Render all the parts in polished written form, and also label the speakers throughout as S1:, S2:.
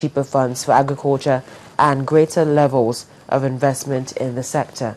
S1: cheaper funds for agriculture and greater levels of investment in the sector.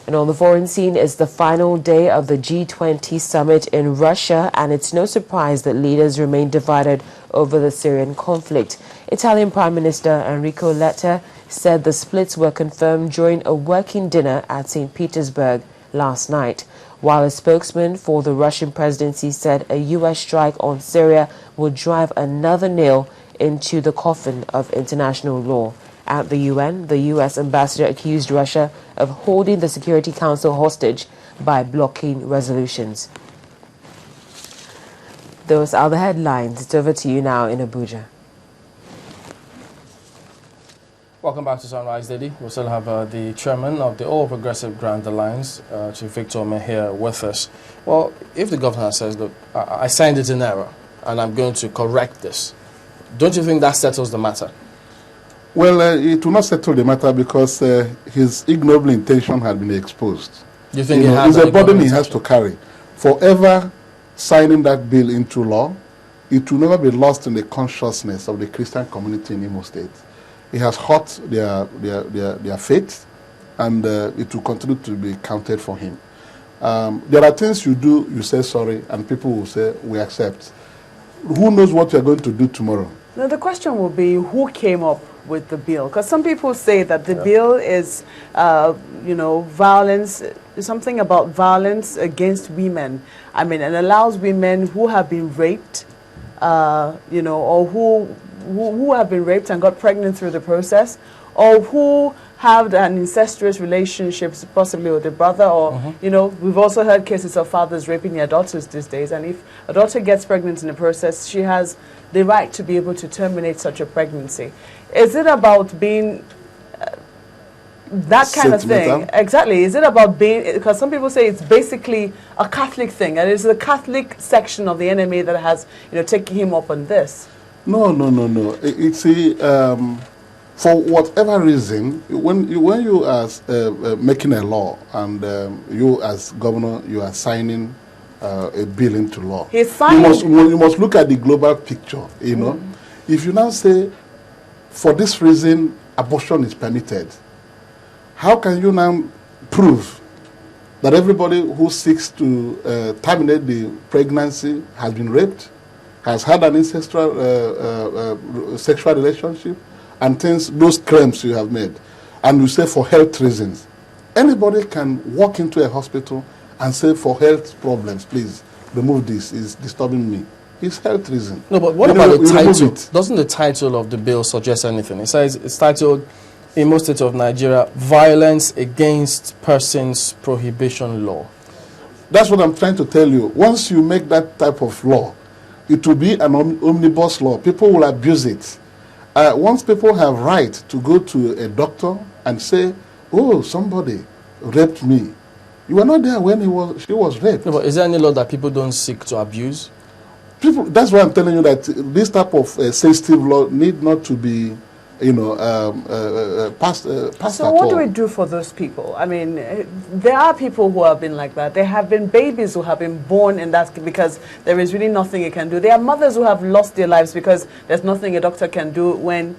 S1: And on the foreign scene is the final day of the G20 summit in Russia, and it's no surprise that leaders remain divided over the Syrian conflict. Italian Prime Minister Enrico Letta said the splits were confirmed during a working dinner at St. Petersburg last night, while a spokesman for the Russian presidency said a U.S. strike on Syria would drive another nail into the coffin of international law. At the UN, the U.S. ambassador accused Russia of holding the Security Council hostage by blocking resolutions. Those are the headlines. It's over to you now in Abuja.
S2: Welcome back to Sunrise Daily. We still have the chairman of the All Progressive Grand Alliance, Chief Victor Omeh, here with us. Well, if the governor says, look, I signed it in error and I'm going to correct this, don't you think that settles the matter?
S3: Well, it will not settle the matter because his ignoble intention had been exposed.
S2: You think
S3: it's a burden he has to carry. Forever signing that bill into law, it will never be lost in the consciousness of the Christian community in Imo State. It has hurt their faith, and it will continue to be counted for him. There are things you do, you say sorry, and people will say, we accept. Who knows what we are going to do tomorrow?
S4: Now, the question will be, who came up with the bill? Because some people say that the bill is, violence, something about violence against women. I mean, and allows women who have been raped, or who have been raped and got pregnant through the process, or who have an incestuous relationship, possibly with a brother, or, we've also heard cases of fathers raping their daughters these days. And if a daughter gets pregnant in the process, she has the right to be able to terminate such a pregnancy. Is it about being that kind of thing? Exactly. Is it about being, because some people say it's basically a Catholic thing, and it's the Catholic section of the NMA that has, taken him up on this?
S3: No. It's for whatever reason, when you are making a law and you as governor, you are signing a bill into law.
S4: He's signing.
S3: You must look at the global picture, If you now say, for this reason, abortion is permitted, how can you now prove that everybody who seeks to terminate the pregnancy has been raped, has had an incestual sexual relationship, and those claims you have made, and you say for health reasons? Anybody can walk into a hospital and say, for health problems, please remove this, it's disturbing me. It's health reason.
S2: No, but what about the title? Doesn't the title of the bill suggest anything? It says it's titled, in most states of Nigeria, Violence Against Persons Prohibition Law.
S3: That's what I'm trying to tell you. Once you make that type of law, it will be an omnibus law. People will abuse it. Once people have right to go to a doctor and say, oh, somebody raped me. You were not there when she was raped.
S2: No, but is there any law that people don't seek to abuse?
S3: That's why I'm telling you that this type of sensitive law need not to be, passed
S4: So what do we do for those people? I mean, there are people who have been like that. There have been babies who have been born in that because there is really nothing you can do. There are mothers who have lost their lives because there's nothing a doctor can do when,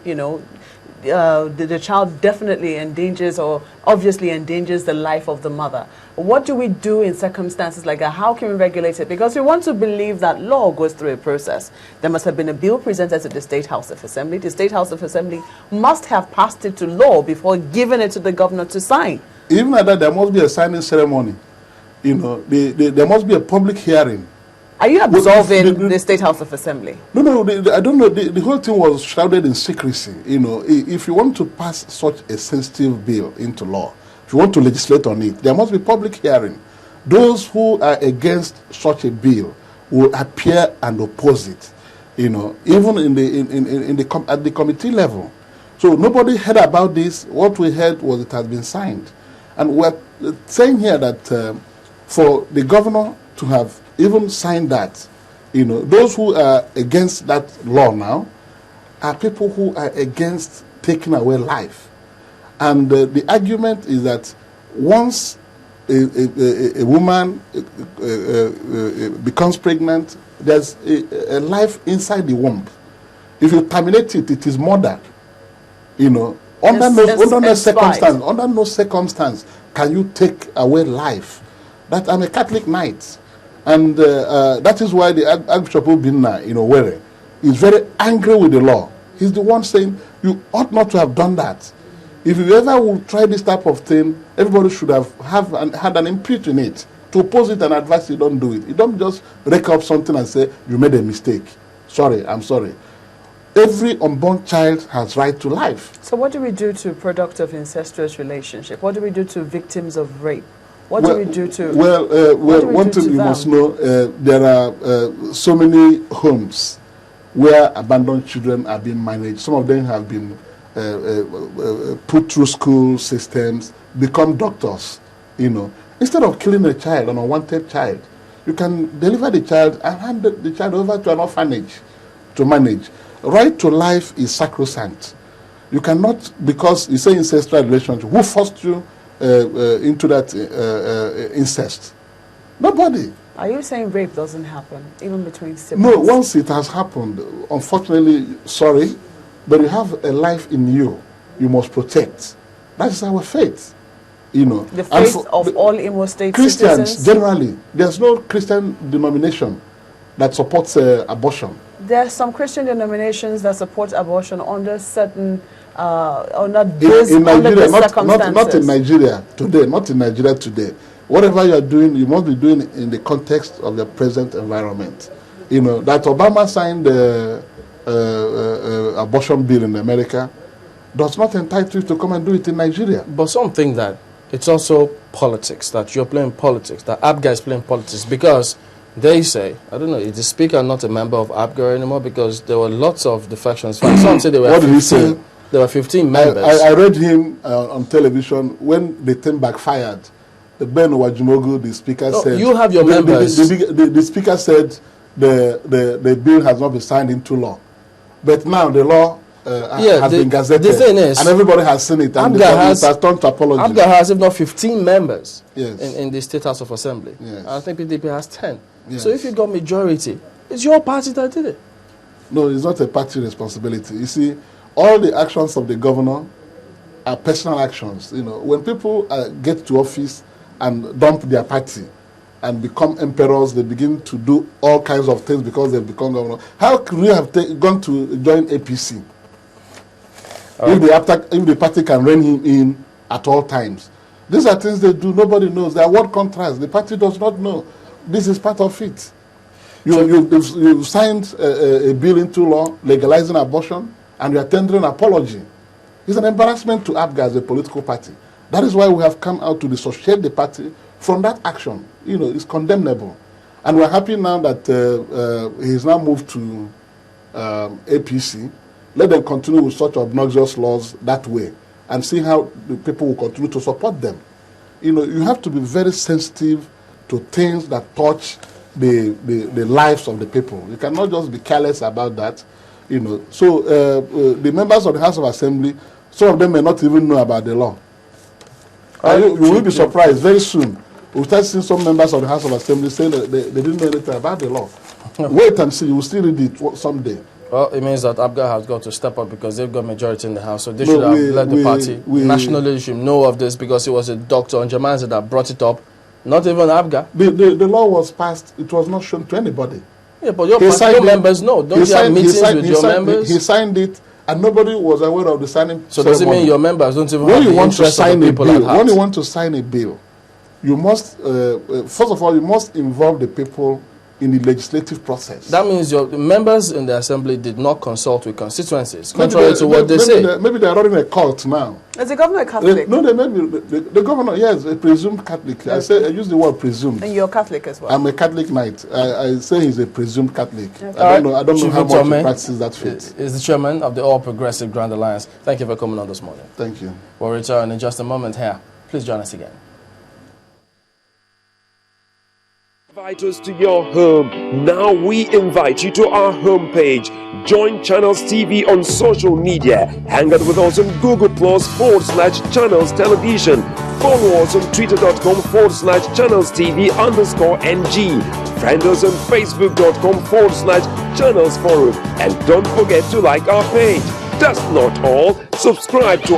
S4: the child definitely endangers or obviously endangers the life of the mother. What do we do in circumstances like that? How can we regulate it? Because we want to believe that law goes through a process. There must have been a bill presented to the State House of Assembly. The State House of Assembly must have passed it to law before giving it to the governor to sign.
S3: Even at that, there must be a signing ceremony. There must be a public hearing.
S4: Are you absolving the State House of Assembly?
S3: No, I don't know. The whole thing was shrouded in secrecy. If you want to pass such a sensitive bill into law, if you want to legislate on it, there must be public hearing. Those who are against such a bill will appear and oppose it. Even at the committee level. So nobody heard about this. What we heard was it has been signed, and we're saying here that for the governor to have even signed that, those who are against that law now are people who are against taking away life. And the argument is that once a woman becomes pregnant, there's a life inside the womb. If you terminate it, it is murder. You know, under no circumstance can you take away life. That I'm a Catholic knight, and that is why the Archbishop Obinna in Owerri is very angry with the law. He's the one saying you ought not to have done that. If you ever will try this type of thing, everybody should have had an input in it to oppose it and advise you don't do it. You don't just rake up something and say you made a mistake. Sorry, I'm sorry. Every unborn child has right to life.
S4: So what do we do to product of incestuous relationship? What do we do to victims of rape? What do we do to...
S3: One thing you must know, there are so many homes where abandoned children are being managed. Some of them have been put through school systems, become doctors, you know. Instead of killing a child, an unwanted child, you can deliver the child and hand the child over to an orphanage to manage. Right to life is sacrosanct. You cannot, because you say incestual relationship, who forced you into that incest? Nobody.
S4: Are you saying rape doesn't happen, even between siblings?
S3: No, once it has happened, unfortunately, sorry, but you have a life in you must protect. That is our faith. You know,
S4: the faith of all Imo State
S3: Christians
S4: citizens?
S3: Generally, there's no Christian denomination that supports abortion.
S4: There are some Christian denominations that support abortion under certain, under the circumstances.
S3: Not in Nigeria today. Not in Nigeria today. Whatever you are doing, you must be doing it in the context of the present environment. You know that Obama signed the abortion bill in America does not entitle you to come and do it in Nigeria.
S2: But some think that it's also politics, that you're playing politics, that APGA is playing politics, because they say, I don't know, is the speaker not a member of APGA anymore? Because there were lots of defections. Some say there were
S3: What did he say?
S2: There were 15 members.
S3: I read him on television when the thing backfired. The Ben Wajimogu, the speaker said...
S2: You have your members.
S3: The speaker said the bill has not been signed into law. But now the law has been gazetted.
S2: The thing is,
S3: and everybody has seen it. And it has turned to apology.
S2: APGA has, if not 15 members
S3: yes.
S2: in the State House of Assembly.
S3: Yes.
S2: I think PDP has 10.
S3: Yes.
S2: So if you got majority, it's your party that did it.
S3: No, it's not a party responsibility. You see, all the actions of the governor are personal actions. You know, when people get to office and dump their party and become emperors, they begin to do all kinds of things because they've become governor. How could we have gone to join APC if the party can rein him in at all times? These are things they do. Nobody knows. They are word contracts. The party does not know. This is part of it. You signed a bill into law legalizing abortion, and you are tendering apology. It's an embarrassment to APGA as a political party. That is why we have come out to dissociate the party from that action. You know, it's condemnable. And we're happy now that he's now moved to APC. Let them continue with such obnoxious laws that way and see how the people will continue to support them. You know, you have to be very sensitive to things that touch the lives of the people. You cannot just be careless about that. You know, so the members of the House of Assembly, some of them may not even know about the law. You will be surprised very soon. We'll start seeing some members of the House of Assembly saying that they didn't know anything about the law. Wait and see, you will still read it someday.
S2: Well, it means that APGA has got to step up because they've got majority in the House. So they should have let the party, national leadership, know of this because it was a doctor on Jamanza that brought it up, not even APGA.
S3: The law was passed, it was not shown to anybody.
S2: Yeah, but your members know. Don't you have meetings with your members?
S3: He signed it, and nobody was aware of the signing
S2: So does it mean your members don't even have the interest of the people at heart?
S3: When you want to sign a bill, you must, first of all, you must involve the people in the legislative process.
S2: That means your members in the assembly did not consult with constituencies, contrary to what they say.
S3: Maybe they're running a cult now.
S4: Is the governor a Catholic?
S3: No, they may be. The governor, yes, a presumed Catholic. Okay. I use the word presumed.
S4: And you're Catholic as well?
S3: I'm a Catholic knight. I say he's a presumed Catholic.
S4: Okay.
S3: I don't know how much he practices that faith.
S2: Is the chairman of the All Progressive Grand Alliance. Thank you for coming on this morning.
S3: Thank you.
S2: We'll return in just a moment here. Please join us again.
S5: Invite us to your home. Now we invite you to our homepage. Join Channels TV on social media. Hang out with us on Google+/Channels Television. Follow us on twitter.com/channelstv_NG. Friend us on facebook.com/channelsforum. And don't forget to like our page. That's not all. Subscribe to